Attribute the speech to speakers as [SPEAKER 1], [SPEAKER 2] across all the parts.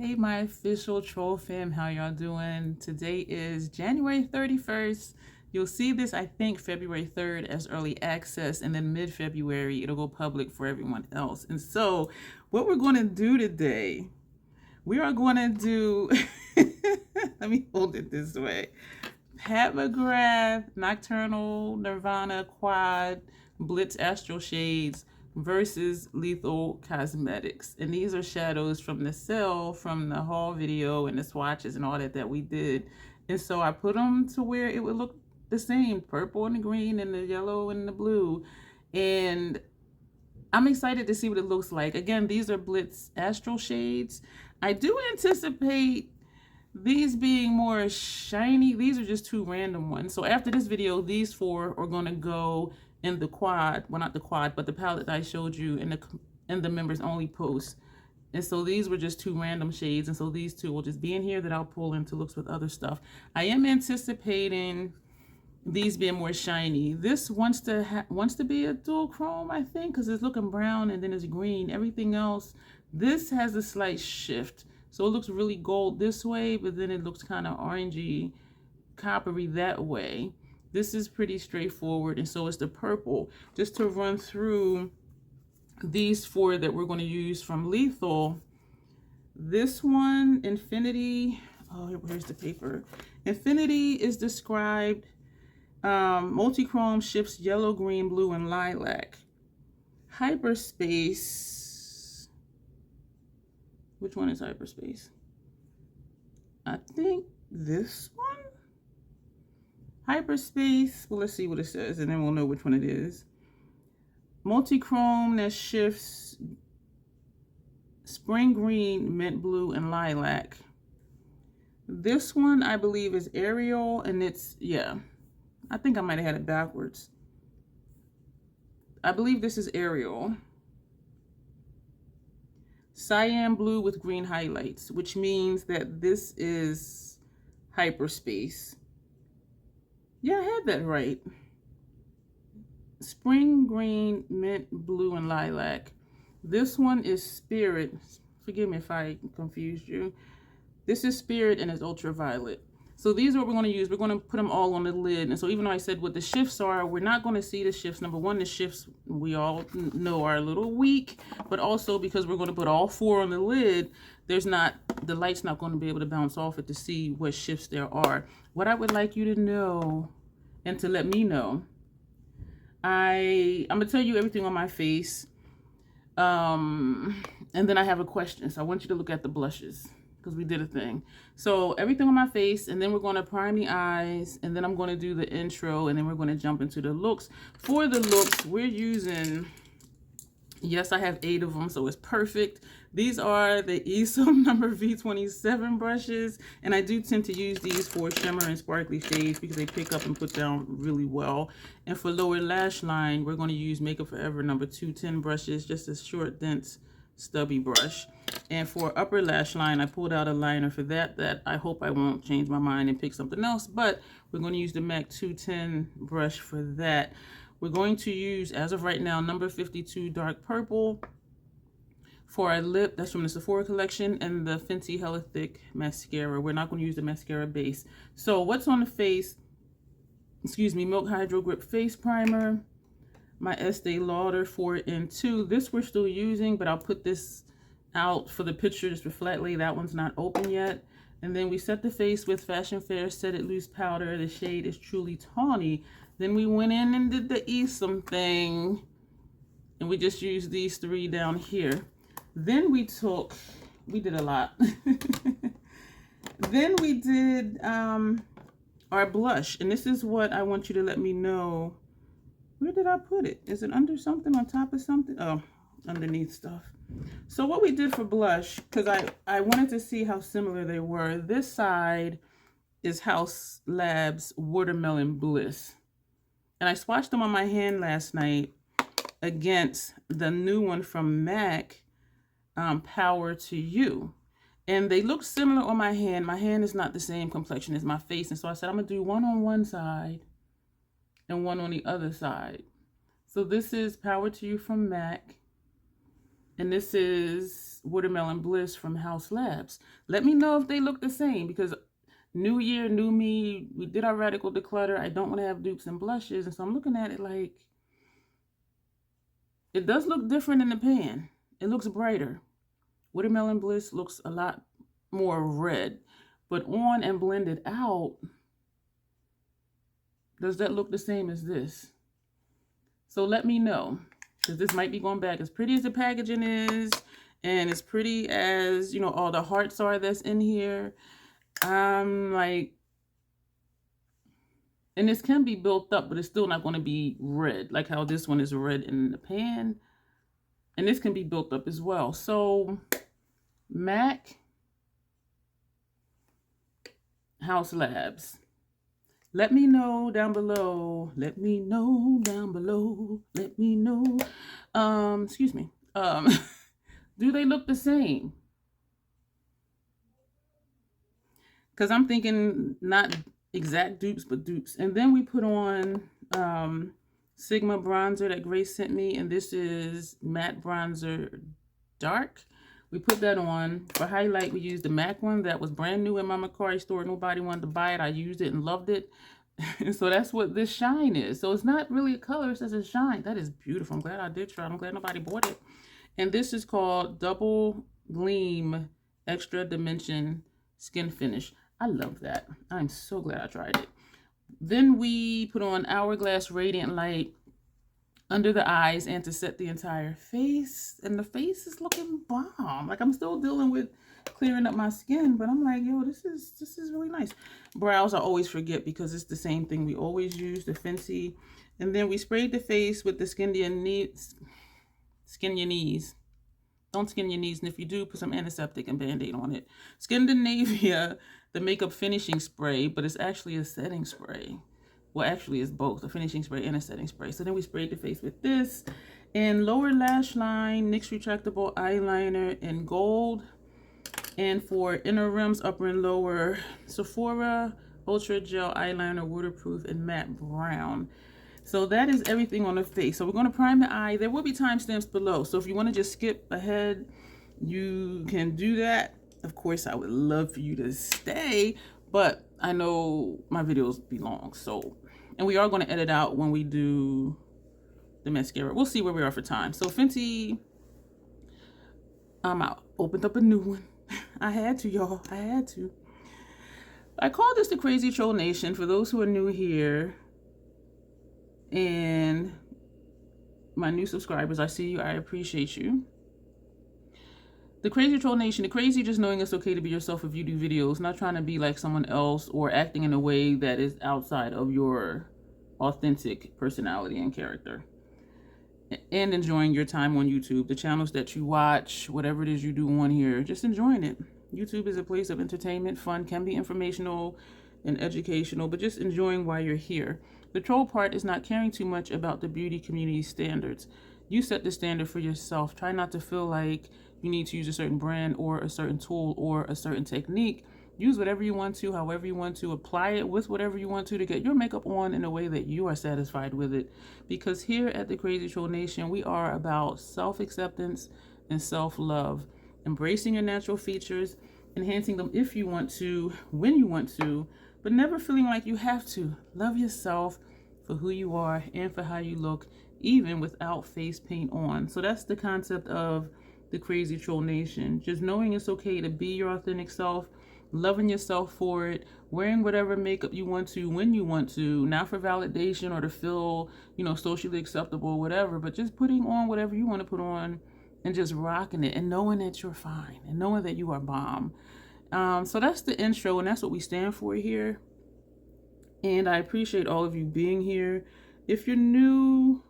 [SPEAKER 1] Hey, my official troll fam, how y'all doing? Today is January 31st. You'll see this, I think, February 3rd as early access, and then mid-February, it'll go public for everyone else. And so what we're going to do today, we are going to do, let me hold it this way. Pat McGrath, Nocturnal Nirvana Quad Blitz Astral Shades versus Lethal Cosmetics. And these are shadows from the sale, from the haul video and the swatches and all that we did. And so I put them to where it would look the same, purple and the green and the yellow and the blue. And I'm excited to see what it looks like. Again, these are Blitz Astral shades. I do anticipate these being more shiny. These are just two random ones. So after this video, these four are going to go in the quad, well, not the quad, but the palette that I showed you in the members only post. And so these were just two random shades, and so these two will just be in here that I'll pull into looks with other stuff. I am anticipating these being more shiny. This wants to be a dual chrome, I think, because it's looking brown and then it's green. Everything else, this has a slight shift, so it looks really gold this way, but then it looks kind of orangey, coppery that way. This is pretty straightforward, and so is the purple. Just to run through these four that we're going to use from Lethal. This one, Infinity, oh, here's the paper. Infinity is described, multi-chrome shifts yellow, green, blue, and lilac. Hyperspace, which one is Hyperspace? I think this one? Hyperspace, well, let's see what it says, and then we'll know which one it is. Multi-chrome that shifts spring green, mint blue, and lilac. This one, I believe, is Ariel, and it's, yeah, I think I might have had it backwards. I believe this is Ariel. Cyan blue with green highlights, which means that this is Hyperspace. Yeah, I had that right. Spring green, mint, blue, and lilac. This one is Spirit. Forgive me if I confused you. This is Spirit and it's ultraviolet. So these are what we're going to use. We're going to put them all on the lid. And so even though I said what the shifts are, we're not going to see the shifts. Number one, the shifts we all know are a little weak, but also because we're going to put all four on the lid, the light's not going to be able to bounce off it to see what shifts there are. What I would like you to know and to let me know, I'm going to tell you everything on my face. And then I have a question. So I want you to look at the blushes, because we did a thing. So everything on my face, and then we're going to prime the eyes, and then I'm going to do the intro, and then we're going to jump into the looks. For the looks, we're using, yes, I have 8 of them, so it's perfect. These are the ESOM number V27 brushes, and I do tend to use these for shimmer and sparkly shades because they pick up and put down really well. And for lower lash line, we're going to use Makeup Forever number 210 brushes, just a short, dense, stubby brush. And for upper lash line, I pulled out a liner for that I hope I won't change my mind and pick something else, but we're going to use the MAC 210 brush for that. We're going to use, as of right now, number 52 dark purple for our lip. That's from the Sephora collection, and the Fenty Hella Thick mascara. We're not going to use the mascara base. So what's on the face? Excuse me, Milk Hydro Grip Face Primer. My Estee Lauder 4N2. This we're still using, but I'll put this out for the picture just for flat lay. That one's not open yet. And then we set the face with Fashion Fair Set It Loose Powder. The shade is Truly Tawny. Then we went in and did the ESOM thing, and we just used these 3 down here. Then we did a lot. Then we did our blush, and this is what I want you to let me know. Where did I put it? Is it under something, on top of something? Oh, underneath stuff. So what we did for blush, because I wanted to see how similar they were. This side is House Labs Watermelon Bliss. And I swatched them on my hand last night against the new one from MAC, Power to You. And they look similar on my hand. My hand is not the same complexion as my face. And so I said, I'm going to do one on one side and one on the other side. So this is Power to You from MAC. And this is is Watermelon Bliss from House Labs. Let me know if they look the same, because new year, new me, we did our radical declutter. I don't want to have dupes and blushes, and so I'm looking at it like, it does look different in the pan. It looks brighter. Watermelon Bliss looks a lot more red, but on and blended out, does that look the same as this? So let me know, because this might be going back. As pretty as the packaging is, and as pretty as, you know, all the hearts are that's in here, I'm like, and this can be built up, but it's still not going to be red, like how this one is red in the pan. And this can be built up as well. So, MAC, House Labs. Let me know down below. Let me know down below. Let me know. Excuse me. Do they look the same? Because I'm thinking not exact dupes, but dupes. And then we put on Sigma bronzer that Grace sent me, and this is matte bronzer dark. We put that on. For highlight, we used the MAC one that was brand new in my Macari store. Nobody wanted to buy it. I used it and loved it. So that's what this shine is. So it's not really a color, it's just a shine. That is beautiful. I'm glad I did try. I'm glad nobody bought it. And this is called Double Gleam Extra Dimension Skin Finish. I love that. I'm so glad I tried it. Then we put on Hourglass Radiant Light under the eyes and to set the entire face. And the face is looking bomb. Like, I'm still dealing with clearing up my skin, but I'm like, yo, this is really nice. Brows I always forget because it's the same thing we always use, the Fenty. And then we sprayed the face with the Skin Your Knees. Don't skin your knees, and if you do, put some antiseptic and Band-Aid on it. Scandinavia, the makeup finishing spray, but it's actually a setting spray. Well, actually, it's both, a finishing spray and a setting spray. So then we sprayed the face with this. And lower lash line, NYX retractable eyeliner in gold. And for inner rims, upper and lower, Sephora Ultra Gel Eyeliner, waterproof and matte brown. So that is everything on the face. So we're going to prime the eye. There will be timestamps below. So if you want to just skip ahead, you can do that. Of course, I would love for you to stay, but I know my videos be long. So, and we are going to edit out when we do the mascara. We'll see where we are for time. So Fenty, I'm out. Opened up a new one. I had to, y'all. I had to. I call this the Crazy Troll Nation for those who are new here. And my new subscribers, I see you, I appreciate you. The Crazy Troll Nation, the crazy just knowing it's okay to be yourself if you do videos, not trying to be like someone else or acting in a way that is outside of your authentic personality and character. And enjoying your time on YouTube, the channels that you watch, whatever it is you do on here, just enjoying it. YouTube is a place of entertainment, fun, can be informational and educational, but just enjoying while you're here. The troll part is not caring too much about the beauty community standards. You set the standard for yourself. Try not to feel like you need to use a certain brand or a certain tool or a certain technique. Use whatever you want to, however you want to. Apply it with whatever you want to get your makeup on in a way that you are satisfied with it. Because here at the Crazy Troll Nation, we are about self-acceptance and self-love. Embracing your natural features, enhancing them if you want to, when you want to, but never feeling like you have to. Love yourself for who you are and for how you look, even without face paint on. So that's the concept of the Crazy Troll Nation. Just knowing it's okay to be your authentic self, loving yourself for it, wearing whatever makeup you want to, when you want to, not for validation or to feel, you know, socially acceptable or whatever, but just putting on whatever you want to put on and just rocking it and knowing that you're fine and knowing that you are bomb. So that's the intro, and that's what we stand for here. And I appreciate all of you being here. If you're new,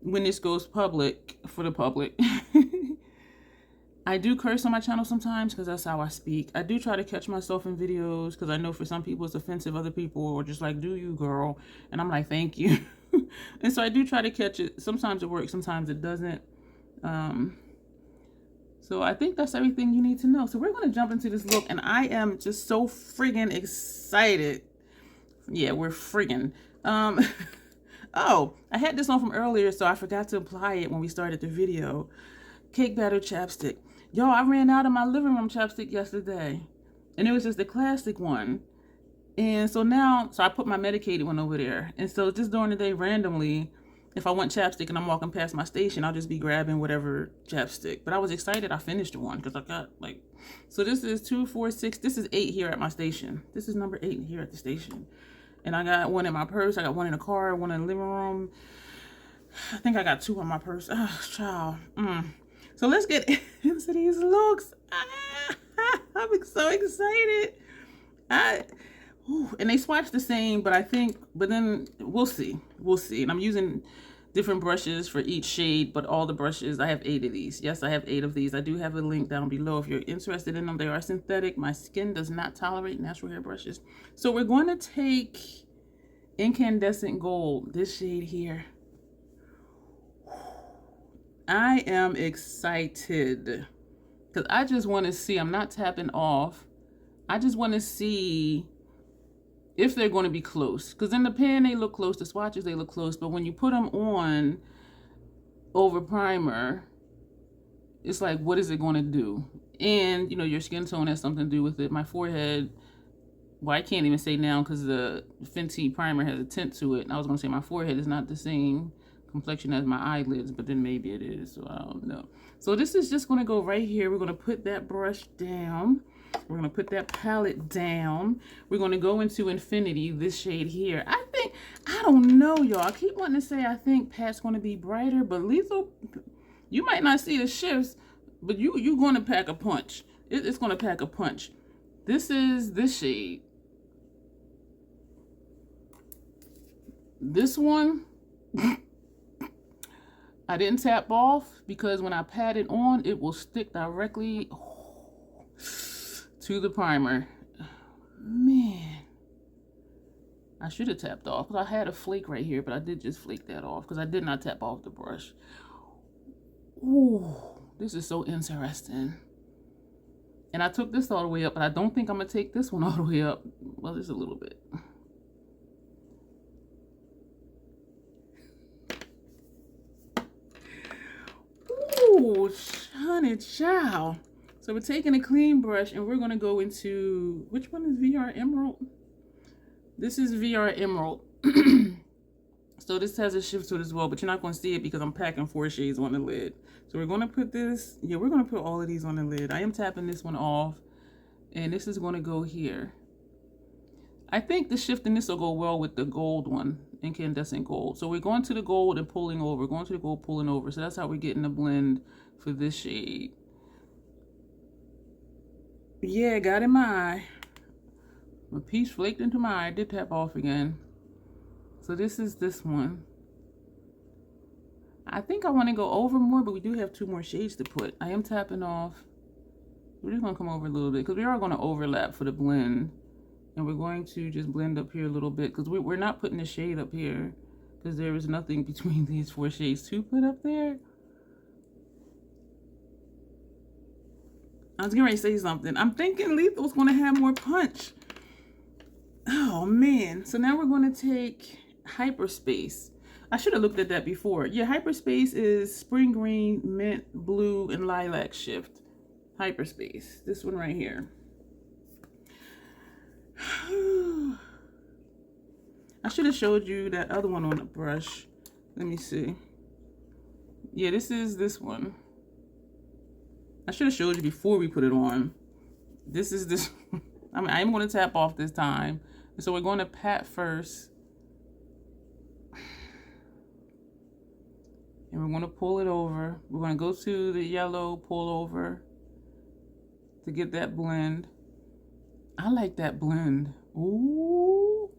[SPEAKER 1] when this goes public, for the public, I do curse on my channel sometimes because that's how I speak. I do try to catch myself in videos because I know for some people it's offensive. Other people are just like, do you, girl? And I'm like, thank you. And so I do try to catch it. Sometimes it works, sometimes it doesn't. So I think that's everything you need to know. So we're going to jump into this look, and I am just so friggin' excited. Yeah, we're friggin'. Oh, I had this on from earlier, so I forgot to apply it when we started the video. cake batter chapstick. Y'all, I ran out of my living room chapstick yesterday. And it was just the classic one. And so now, I put my medicated one over there. And so just during the day, randomly, if I want chapstick and I'm walking past my station, I'll just be grabbing whatever chapstick. But I was excited I finished one because I got like, so this is 2, 4, 6. This is 8 here at my station. This is number 8 here at the station. And I got one in my purse. I got one in the car, one in the living room. I think I got 2 in my purse. Oh, child. So let's get into these looks. I'm so excited. And they swatch the same, but then we'll see. And I'm using different brushes for each shade, but all the brushes, I have 8 of these. Yes, I have 8 of these. I do have a link down below if you're interested in them. They are synthetic. My skin does not tolerate natural hair brushes. So we're going to take Incandescent Gold, this shade here. I am excited because I just want to see, I'm not tapping off. I just want to see if they're going to be close. Because in the pan, they look close. The swatches, they look close. But when you put them on over primer, it's like, what is it going to do? And, you know, your skin tone has something to do with it. My forehead, well, I can't even say now because the Fenty primer has a tint to it. And I was going to say my forehead is not the same complexion as my eyelids, but then maybe it is. So I don't know. So this is just going to go right here. We're going to put that brush down. We're going to put that palette down. We're going to go into Infinity, this shade here. I don't know, y'all. I keep wanting to say I think Pat's going to be brighter, but Lethal, you might not see the shifts, but you're going to pack a punch. It's going to pack a punch. This is this shade. This one, I didn't tap off because when I pat it on, it will stick directly to the primer. Man, I should have tapped off because I had a flake right here, but I did just flake that off because I did not tap off the brush. Ooh, this is so interesting. And I took this all the way up, but I don't think I'm gonna take this one all the way up. Well, just a little bit. Ooh, honey child. So we're taking a clean brush and we're gonna go into, which one is VR Emerald? This is VR Emerald. So this has a shift to it as well, but you're not gonna see it because I'm packing 4 shades on the lid. So we're gonna put this, yeah, we're gonna put all of these on the lid. I am tapping this one off and this is gonna go here. I think the shift in this will go well with the gold one, Incandescent Gold. So we're going to the gold and pulling over, going to the gold, pulling over. So that's how we're getting the blend for this shade. Yeah, got in my eye. A piece flaked into my eye. I did tap off again. So this is this one. I think I want to go over more, but we do have 2 more shades to put. I am tapping off. We're just going to come over a little bit because we are going to overlap for the blend. And we're going to just blend up here a little bit because we're not putting the shade up here because there is nothing between these 4 shades to put up there. I was getting ready to say something. I'm thinking Lethal's going to have more punch. Oh, man. So now we're going to take Hyperspace. I should have looked at that before. Yeah, Hyperspace is Spring Green, Mint, Blue, and Lilac shift. Hyperspace. This one right here. I should have showed you that other one on the brush. Let me see. Yeah, this is this one. I should have showed you before we put it on. This is this. I mean, I am going to tap off this time. So we're going to pat first. And we're going to pull it over. We're going to go to the yellow, pull over to get that blend. I like that blend. Ooh.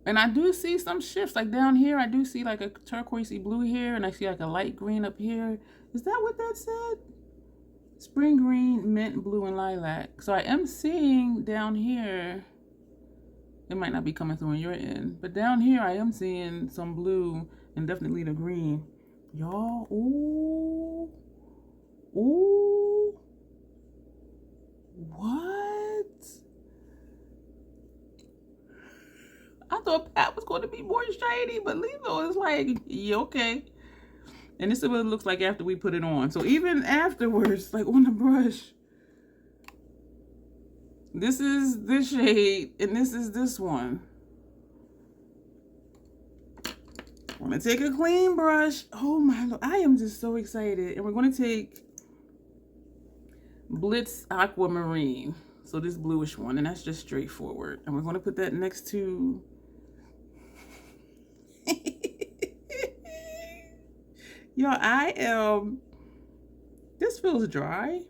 [SPEAKER 1] And I do see some shifts. Like down here, I do see like a turquoisey blue here, and I see like a light green up here. Is that what that said? Spring green, mint, blue, and lilac. So I am seeing down here, it might not be coming through on your end, but down here I am seeing some blue and definitely the green. Y'all, ooh. Ooh. What? I thought Pat was going to be more shiny, but Lethal is like, yeah, okay. And this is what it looks like after we put it on. So even afterwards, like on the brush, this is this shade and this is this one. I'm gonna take a clean brush. Oh my Lord, I am just so excited. And we're gonna take Blitz Aquamarine. So this bluish one, and that's just straightforward. And we're gonna put that next to y'all, this feels dry.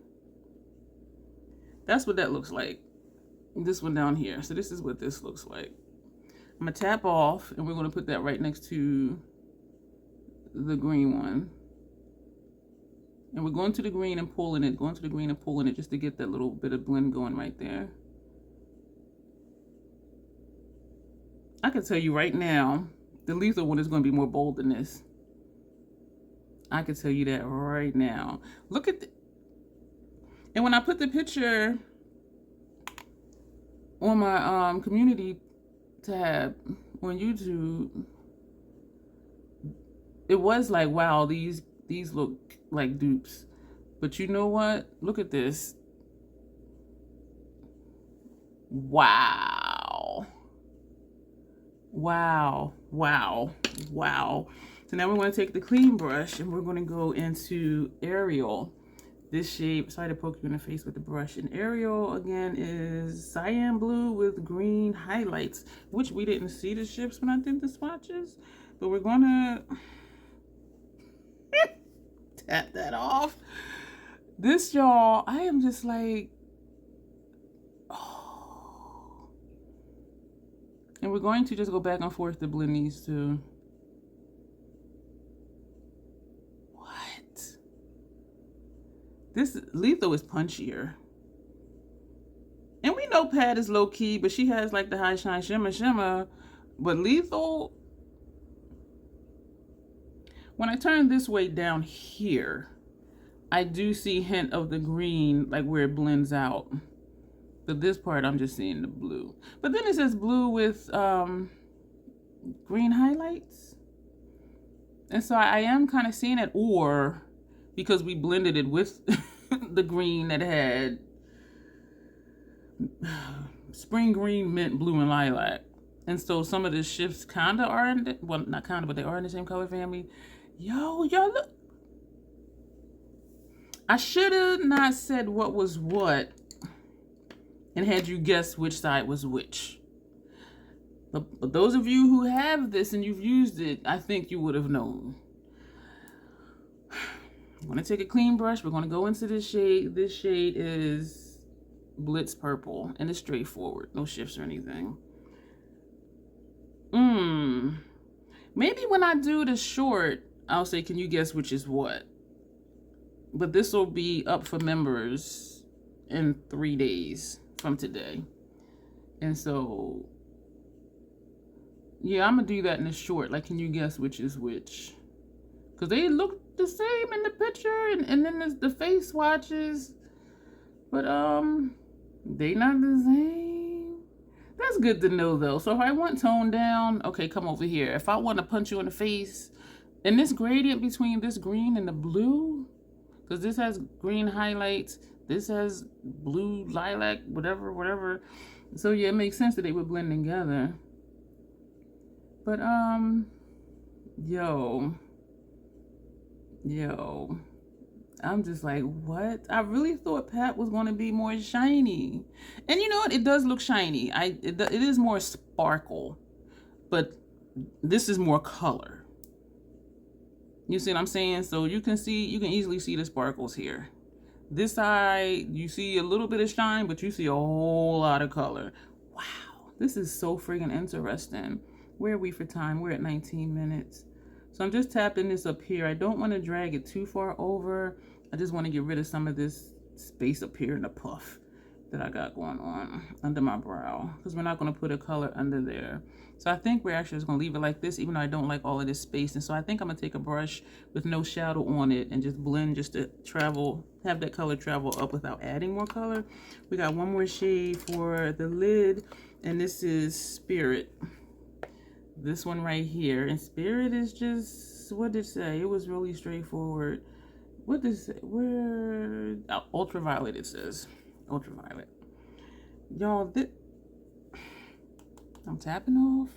[SPEAKER 1] That's what that looks like. This one down here. So this is what this looks like. I'm gonna tap off and we're gonna put that right next to the green one. And we're going to the green and pulling it, just to get that little bit of blend going right there. I can tell you right now, the Lethal one is gonna be more bold than this. I can tell you that right now. Look at and when I put the picture on my community tab on YouTube, it was like, wow, these look like dupes. But you know what? Look at this. Wow. Wow. Wow. Wow. So now we're going to take the clean brush and we're going to go into Ariel. This shade, sorry to poke you in the face with the brush. And Ariel, again, is cyan blue with green highlights, which we didn't see the ships when I did the swatches. But we're going to tap that off. This, y'all, I am just like, oh. And we're going to just go back and forth to blend these two. This Lethal is punchier. And we know Pat is low key, but she has like the high shine shimmer. But Lethal, when I turn this way down here, I do see hint of the green, like where it blends out. But this part, I'm just seeing the blue. But then it says blue with green highlights. And so I am kind of seeing it, or because we blended it with the green that had spring green, mint, blue, and lilac. And so some of the shifts kind of are in, well, not kind of, but they are in the same color family. Yo, y'all look. I should have not said what was what and had you guess which side was which. But those of you who have this and you've used it, I think you would have known. I'm going to take a clean brush. We're going to go into this shade. This shade is Blitz Purple, and it's straightforward. No shifts or anything. Maybe when I do the short, I'll say, can you guess which is what? But this will be up for members in 3 days from today. And so, yeah, I'm going to do that in the short. Like, can you guess which is which? Because they look the same in the picture, and then there's the face swatches, but they not the same. That's good to know though. So if I want tone down, okay, come over here. If I want to punch you in the face, and this gradient between this green and the blue, because this has green highlights, this has blue lilac, whatever. So yeah, it makes sense that they would blend together. But yo, I'm just like, what? I really thought Pat was going to be more shiny. And you know what? It does look shiny. It is more sparkle. But this is more color. You see what I'm saying? So you can easily see the sparkles here. This side, you see a little bit of shine, but you see a whole lot of color. Wow. This is so friggin' interesting. Where are we for time? We're at 19 minutes. So I'm just tapping this up here. I don't want to drag it too far over. I just want to get rid of some of this space up here in the puff that I got going on under my brow, because we're not going to put a color under there. So I think we're actually just going to leave it like this, even though I don't like all of this space. And so I think I'm going to take a brush with no shadow on it and just blend, just to have that color travel up without adding more color. We got one more shade for the lid, and this is Spirit. this one right here. And Spirit is just, what did it say? It was really straightforward. What does it, where, ultraviolet it says. Ultraviolet. Y'all, I'm tapping off.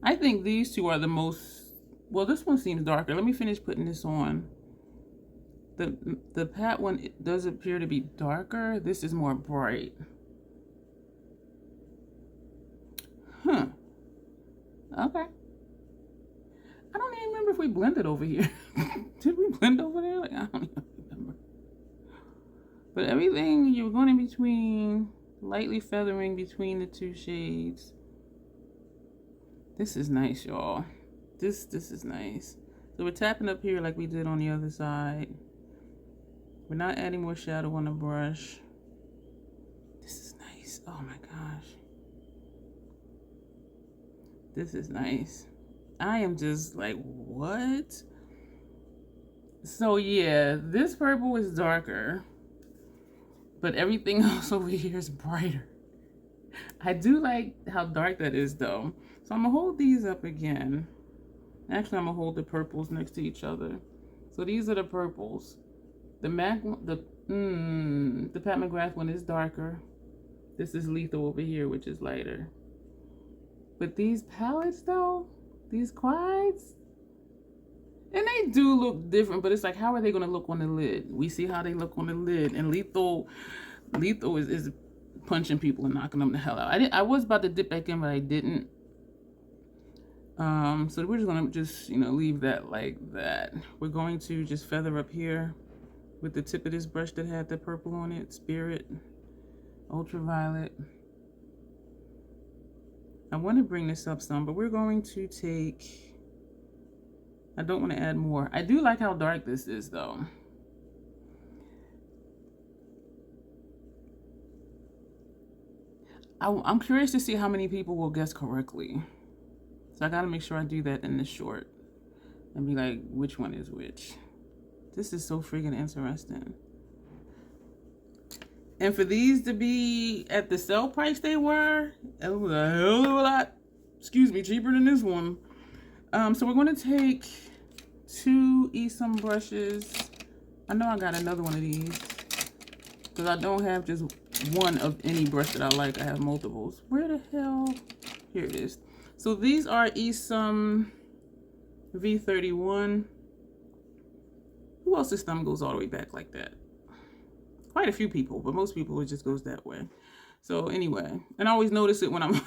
[SPEAKER 1] I think these two are the most, well, this one seems darker. Let me finish putting this on. The pat one, it does appear to be darker. This is more bright. Huh. Okay. I don't even remember if we blended over here. Did we blend over there? Like, I don't even remember. But everything, you're going in between, lightly feathering between the two shades. This is nice, y'all. This is nice. So we're tapping up here like we did on the other side. We're not adding more shadow on the brush. This is nice. Oh my gosh. This is nice. I am just like, what? So yeah, this purple is darker, but everything else over here is brighter. I do like how dark that is though. So I'm gonna hold these up again. Actually, I'm gonna hold the purples next to each other. So these are the purples. The Pat McGrath one is darker. This is Lethal over here, which is lighter. But these palettes though, these quads, and they do look different, but it's like, how are they gonna look on the lid? We see how they look on the lid, and Lethal is punching people and knocking them the hell out. I was about to dip back in, but I didn't. So we're just gonna leave that like that. We're going to just feather up here with the tip of this brush that had the purple on it, Spirit, Ultraviolet. I want to bring this up some, but we're going to take, I don't want to add more. I do like how dark this is though. I'm curious to see how many people will guess correctly. So I got to make sure I do that in the short and be like, which one is which? This is so freaking interesting. And for these to be at the sale price they were, it was a hell of a lot, excuse me, cheaper than this one. So we're going to take 2 Esom brushes. I know I got another one of these because I don't have just one of any brush that I like. I have multiples. Where the hell? Here it is. So these are Esom V31. Who else's thumb goes all the way back like that? Quite a few people, but most people it just goes that way. So anyway, and I always notice it when I'm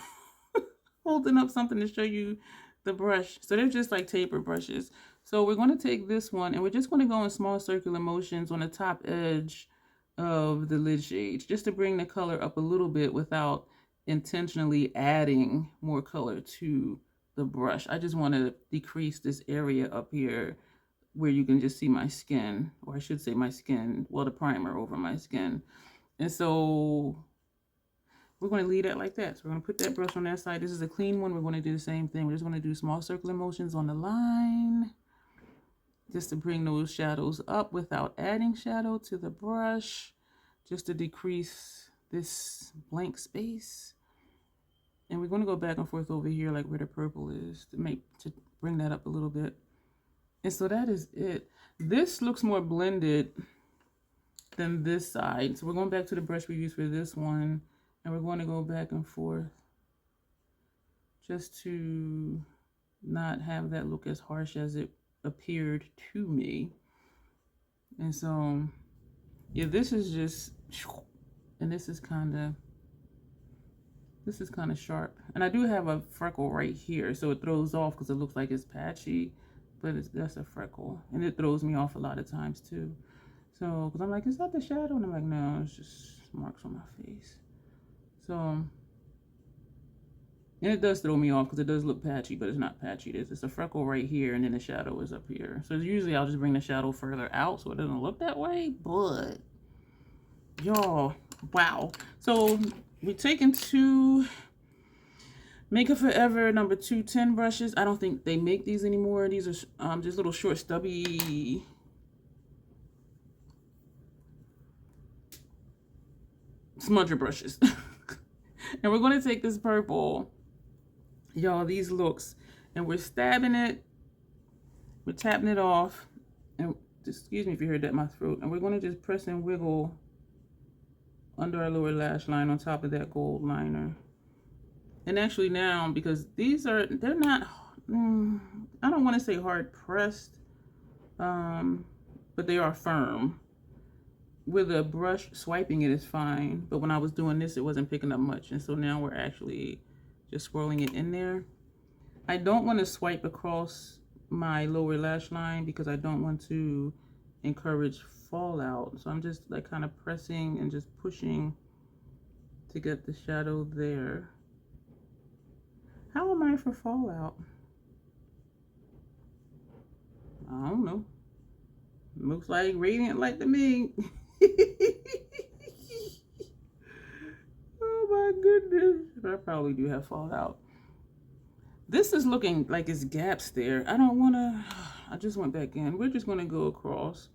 [SPEAKER 1] holding up something to show you the brush. So they're just like taper brushes. So we're going to take this one and we're just going to go in small circular motions on the top edge of the lid shades, just to bring the color up a little bit without intentionally adding more color to the brush. I just want to decrease this area up here where you can just see my skin, or I should say my skin, well, the primer over my skin. And so we're going to leave that like that. So we're going to put that brush on that side. This is a clean one. We're going to do the same thing. We're just going to do small circular motions on the line, just to bring those shadows up without adding shadow to the brush, just to decrease this blank space. And we're going to go back and forth over here like where the purple is to bring that up a little bit. And so that is it. This looks more blended than this side. So we're going back to the brush we used for this one. And we're going to go back and forth just to not have that look as harsh as it appeared to me. And so, yeah, this is just, and this is kind of sharp. And I do have a freckle right here. So it throws off because it looks like it's patchy. But that's a freckle, and it throws me off a lot of times too. So, because I'm like, is that the shadow? And I'm like, no, it's just marks on my face. So, and it does throw me off because it does look patchy, but it's not patchy. It's a freckle right here, and then the shadow is up here. So usually I'll just bring the shadow further out so it doesn't look that way. But y'all, wow. So we're taking 2 Makeup Forever number 210 brushes. I don't think they make these anymore. These are just little short stubby smudger brushes. And we're going to take this purple Y'all, these looks. And we're stabbing it. We're tapping it off. And excuse me if you heard that in my throat. And we're going to just press and wiggle under our lower lash line on top of that gold liner. And actually now, because these are, they're not, I don't want to say hard pressed, but they are firm. With a brush, swiping it is fine. But when I was doing this, it wasn't picking up much. And so now we're actually just swirling it in there. I don't want to swipe across my lower lash line because I don't want to encourage fallout. So I'm just like kind of pressing and just pushing to get the shadow there. How am I for fallout? I don't know. Looks like radiant light to me. Oh my goodness. But I probably do have fallout. This is looking like it's gaps there. I don't want to, I just went back in. We're just going to go across.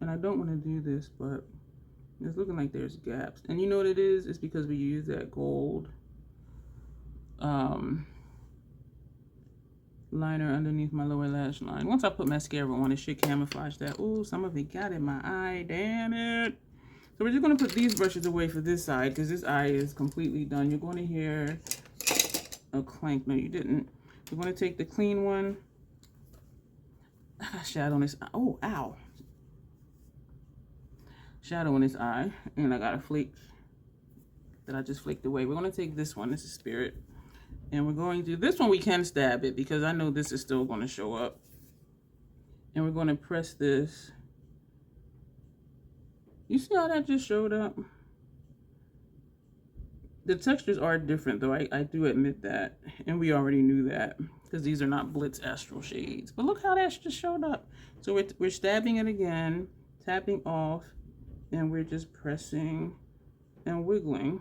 [SPEAKER 1] And I don't want to do this, but it's looking like there's gaps. And you know what it is? It's because we use that gold liner underneath my lower lash line. Once I put mascara on, it should camouflage that. Oh, some of it got in my eye. Damn it. So we're just going to put these brushes away for this side because this eye is completely done. You're going to hear a clank. No, you didn't. We're going to take the clean one. I got shadow on this eye. Oh, ow. Shadow on this eye. And I got a flake that I just flaked away. We're going to take this one. This is Spirit. And we're going to, this one we can stab it because I know this is still going to show up. And we're going to press this. You see how that just showed up? The textures are different though, I do admit that. And we already knew that because these are not Blitz Astral shades. But look how that just showed up. So we're stabbing it again, tapping off, and we're just pressing and wiggling.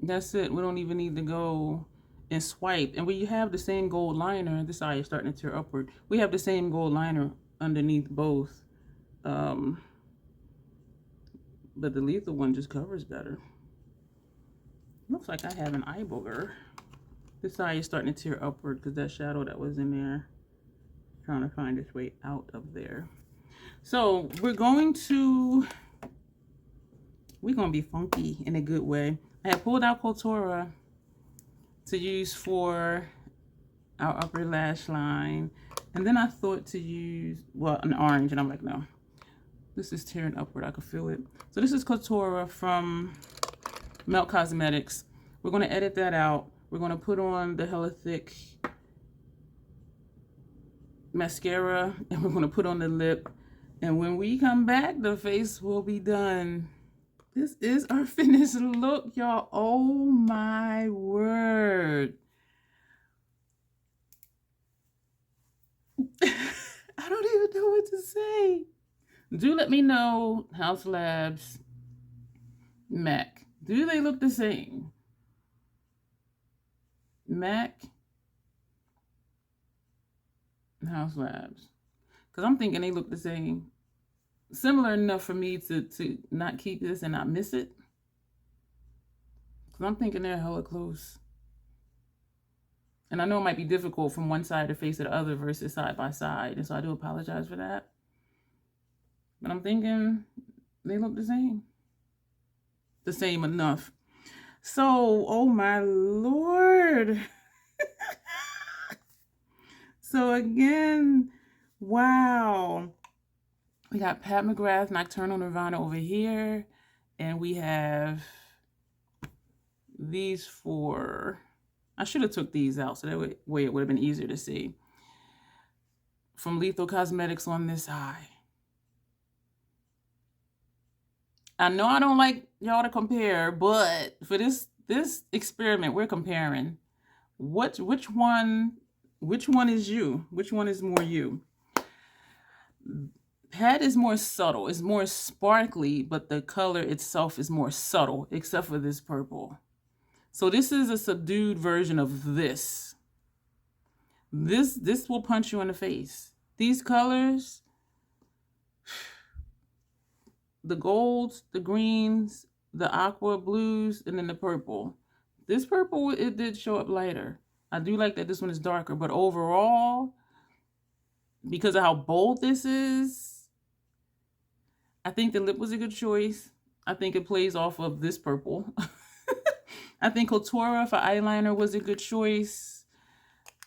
[SPEAKER 1] That's it. We don't even need to go and swipe. And we have the same gold liner. This eye is starting to tear upward. We have the same gold liner underneath both. But the lethal one just covers better. Looks like I have an eye booger. This eye is starting to tear upward because that shadow that was in there trying to find its way out of there. So we're going to be funky in a good way. I have pulled out Kotora to use for our upper lash line. And then I thought to use, well, an orange. And I'm like, no, this is tearing upward. I could feel it. So this is Kotora from Melt Cosmetics. We're going to edit that out. We're going to put on the hella thick mascara. And we're going to put on the lip. And when we come back, the face will be done. This is our finished look, y'all. Oh my word. I don't even know what to say. Do let me know, Haus Labs, MAC. Do they look the same? MAC, Haus Labs. Because I'm thinking they look the same. Similar enough for me to not keep this and not miss it. Because I'm thinking they're hella close. And I know it might be difficult from one side to face to the other versus side by side. And so I do apologize for that. But I'm thinking they look the same. The same enough. So, oh my Lord. So again, wow. We got Pat McGrath Nocturnal Nirvana over here. And we have these four. I should have took these out so that way it would have been easier to see. From Lethal Cosmetics on this eye. I know I don't like y'all to compare, but for this experiment, we're comparing. Which one is you? Which one is more you? Pat is more subtle. It's more sparkly, but the color itself is more subtle, except for this purple. So this is a subdued version of this. This will punch you in the face. These colors, the golds, the greens, the aqua blues, and then the purple. This purple, it did show up lighter. I do like that this one is darker, but overall, because of how bold this is, I think the lip was a good choice. I think it plays off of this purple. I think Kotora for eyeliner was a good choice,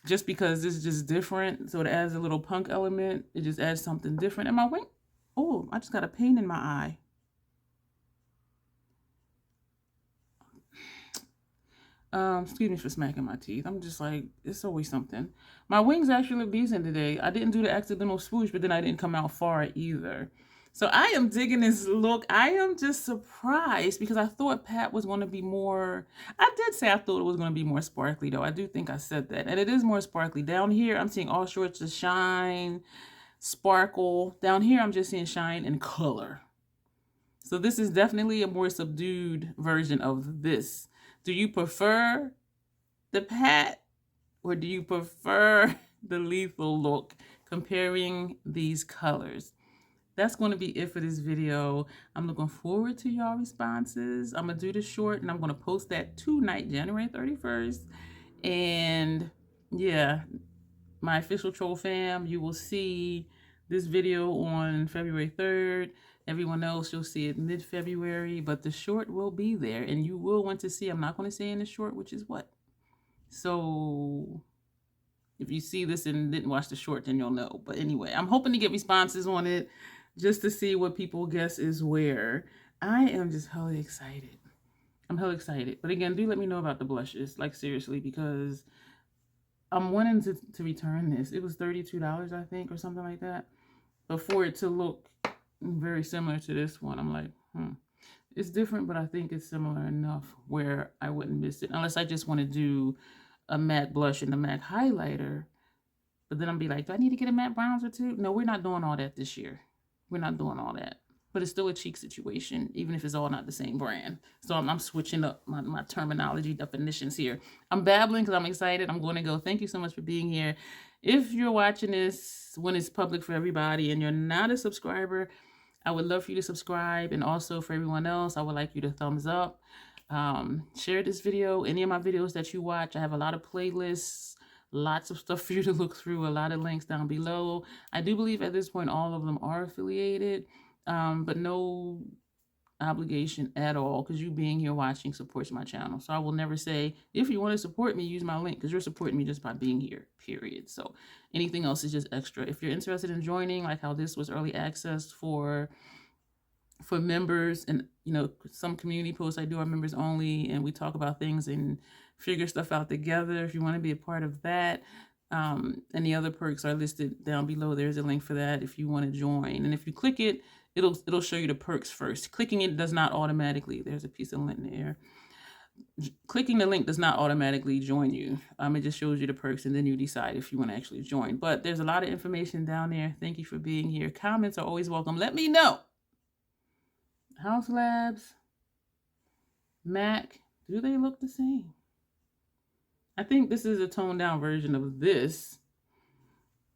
[SPEAKER 1] just because this is just different. So it adds a little punk element. It just adds something different. And my wing, oh, I just got a pain in my eye. Excuse me for smacking my teeth. I'm just like, it's always something. My wings actually look decent today. I didn't do the accidental swoosh, but then I didn't come out far either. So I am digging this look. I am just surprised because I thought Pat was going to be more, I did say I thought it was going to be more sparkly though. I do think I said that. And it is more sparkly. Down here, I'm seeing all sorts of shine, sparkle. Down here, I'm just seeing shine and color. So this is definitely a more subdued version of this. Do you prefer the Pat or do you prefer the lethal look? Comparing these colors. That's going to be it for this video. I'm looking forward to y'all responses. I'm going to do the short and I'm going to post that tonight, January 31st. And yeah, my official troll fam, you will see this video on February 3rd. Everyone else, you'll see it mid-February, but the short will be there and you will want to see. I'm not going to say in the short, which is what. So if you see this and didn't watch the short, then you'll know. But anyway, I'm hoping to get responses on it just to see what people guess is where. I am just hella excited. I'm hella excited. But again, do let me know about the blushes, like seriously, because I'm wanting to return this. It was $32, I think, or something like that. But for it to look very similar to this one, I'm like, it's different, but I think it's similar enough where I wouldn't miss it. Unless I just want to do a matte blush and a matte highlighter. But then I'll be like, do I need to get a matte bronzer too? No, we're not doing all that this year. We're not doing all that. But it's still a cheek situation, even if it's all not the same brand. So I'm switching up my terminology definitions here. I'm babbling because I'm excited. I'm going to go. Thank you so much for being here. If you're watching this when it's public for everybody and you're not a subscriber, I would love for you to subscribe. And also for everyone else, I would like you to thumbs up. Share this video, any of my videos that you watch. I have a lot of playlists, lots of stuff for you to look through, a lot of links down below. I do believe at this point all of them are affiliated, but no obligation at all, because you being here watching supports my channel. So I will never say, if you want to support me, use my link, because you're supporting me just by being here, period. So anything else is just extra. If you're interested in joining, like how this was early access for members, and you know, some community posts I do are members only, and we talk about things and figure stuff out together. If you want to be a part of that, and the other perks are listed down below. There's a link for that if you want to join. And if you click it, it'll show you the perks first. Clicking it does not automatically, there's a piece of lint there. Clicking the link does not automatically join you. It just shows you the perks and then you decide if you want to actually join. But there's a lot of information down there. Thank you for being here. Comments are always welcome. Let me know. House Labs, MAC, do they look the same? I think this is a toned down version of this,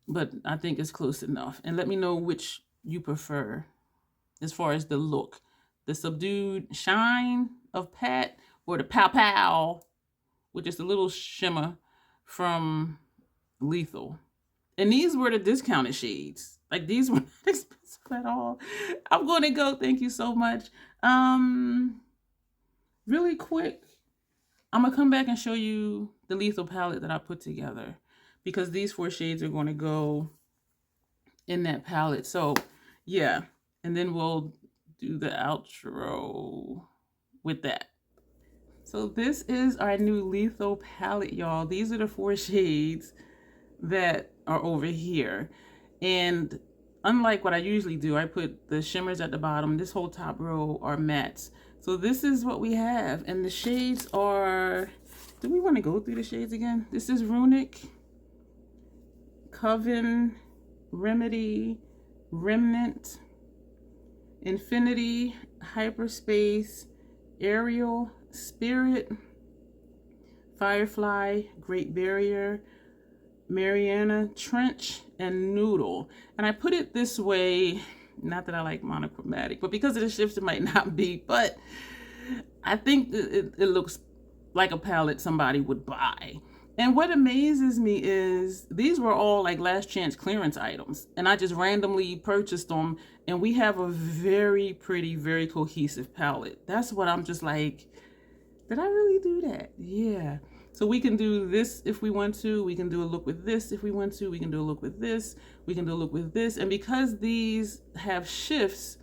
[SPEAKER 1] but I think it's close enough. And let me know which you prefer as far as the look. The subdued shine of Pat or the pow pow with just a little shimmer from Lethal. And these were the discounted shades. Like, these were not expensive at all. I'm going to go. Thank you so much. Really quick, I'm going to come back and show you the Lethal palette that I put together, because these 4 shades are going to go in that palette. So, yeah. And then we'll do the outro with that. So this is our new Lethal palette, y'all. These are the 4 shades that are over here. And unlike what I usually do, I put the shimmers at the bottom. This whole top row are mattes. So this is what we have. And the shades are, do we want to go through the shades again? This is Runic, Coven, Remedy, Remnant, Infinity, Hyperspace, Aerial, Spirit, Firefly, Great Barrier, Mariana, Trench, and Noodle. And I put it this way, not that I like monochromatic, but because of the shifts it might not be, but I think it looks like a palette somebody would buy. And what amazes me is these were all like last chance clearance items, and I just randomly purchased them, and we have a very pretty, very cohesive palette. That's what I'm just like, did I really do that? Yeah. So we can do this if we want to. We can do a look with this if we want to. We can do a look with this. We can do a look with this. And because these have shifts,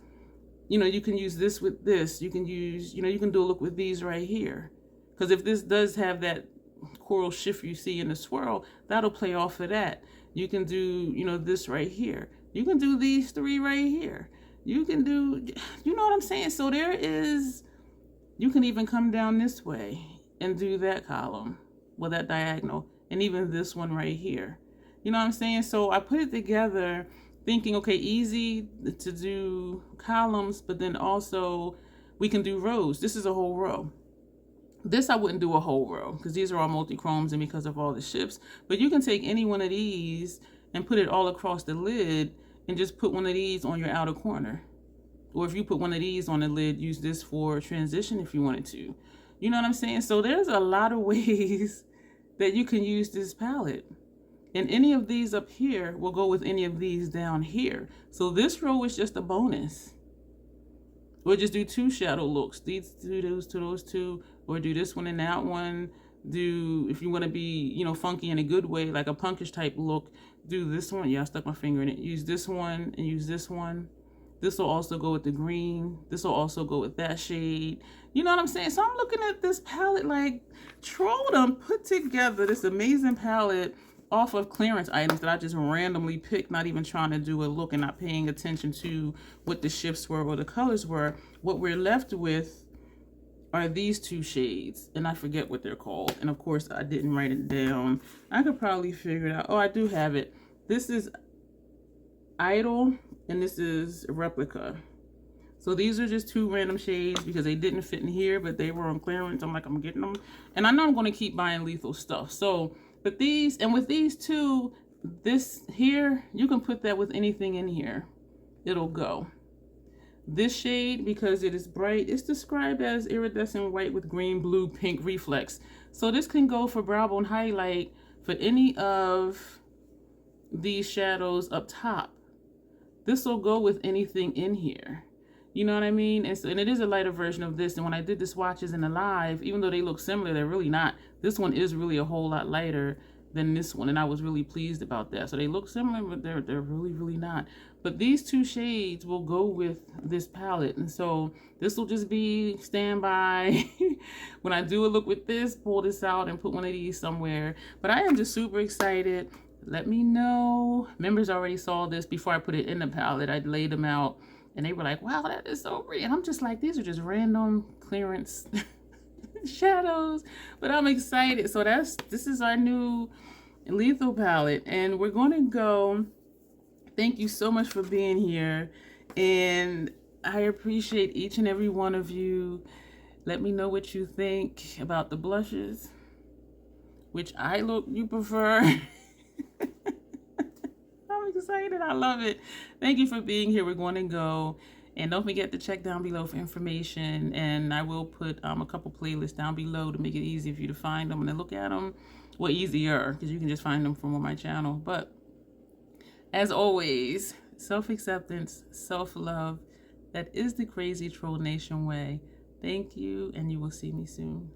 [SPEAKER 1] you know, you can use this with this. You can use, you know, you can do a look with these right here. Because if this does have that coral shift you see in the swirl, that'll play off of that. You can do, you know, this right here. You can do these three right here. You can do, you know what I'm saying? So there is, you can even come down this way and do that column, well, that diagonal, and even this one right here. You know what I'm saying? So I put it together thinking, okay, easy to do columns, but then also we can do rows. This is a whole row. This I wouldn't do a whole row because these are all multi-chromes and because of all the shifts. But you can take any one of these and put it all across the lid and just put one of these on your outer corner. Or if you put one of these on the lid, use this for transition if you wanted to. You know what I'm saying? So there's a lot of ways that you can use this palette. And any of these up here will go with any of these down here. So this row is just a bonus. Or just do two shadow looks. These do those to those two. Or do this one and that one. Do, if you want to be, you know, funky in a good way, like a punkish type look, do this one. Yeah, I stuck my finger in it. Use this one and use this one. This will also go with the green. This will also go with that shade. You know what I'm saying? So I'm looking at this palette like Troll done put together this amazing palette off of clearance items that I just randomly picked, not even trying to do a look and not paying attention to what the shifts were or the colors were. What we're left with are these two shades, and I forget what they're called. And of course, I didn't write it down. I could probably figure it out. Oh, I do have it. This is Idol, and this is Replica. So these are just two random shades because they didn't fit in here, but they were on clearance. I'm like, I'm getting them. And I know I'm going to keep buying lethal stuff. So, but these, and with these two, this here, you can put that with anything in here. It'll go. This shade, because it is bright, it's described as iridescent white with green, blue, pink reflex. So this can go for brow bone highlight for any of these shadows up top. This will go with anything in here. You know what I mean? And, so, and it is a lighter version of this. And when I did the swatches in the live, even though they look similar, they're really not. This one is really a whole lot lighter than this one. And I was really pleased about that. So they look similar, but they're really, really not. But these two shades will go with this palette. And so this will just be standby. When I do a look with this, pull this out and put one of these somewhere. But I am just super excited. Let me know. Members already saw this before I put it in the palette. I laid them out and they were like, wow, that is so pretty. And I'm just like, these are just random clearance shadows. But I'm excited. So this is our new lethal palette. And we're going to go. Thank you so much for being here. And I appreciate each and every one of you. Let me know what you think about the blushes. Which eye look you prefer. I'm excited. I love it. Thank you for being here. We're going to go. And don't forget to check down below for information. And I will put a couple playlists down below to make it easy for you to find them and to look at them. Well, easier, because you can just find them from on my channel. But as always, self-acceptance, self-love. That is the Crazy Troll Nation way. Thank you, and you will see me soon.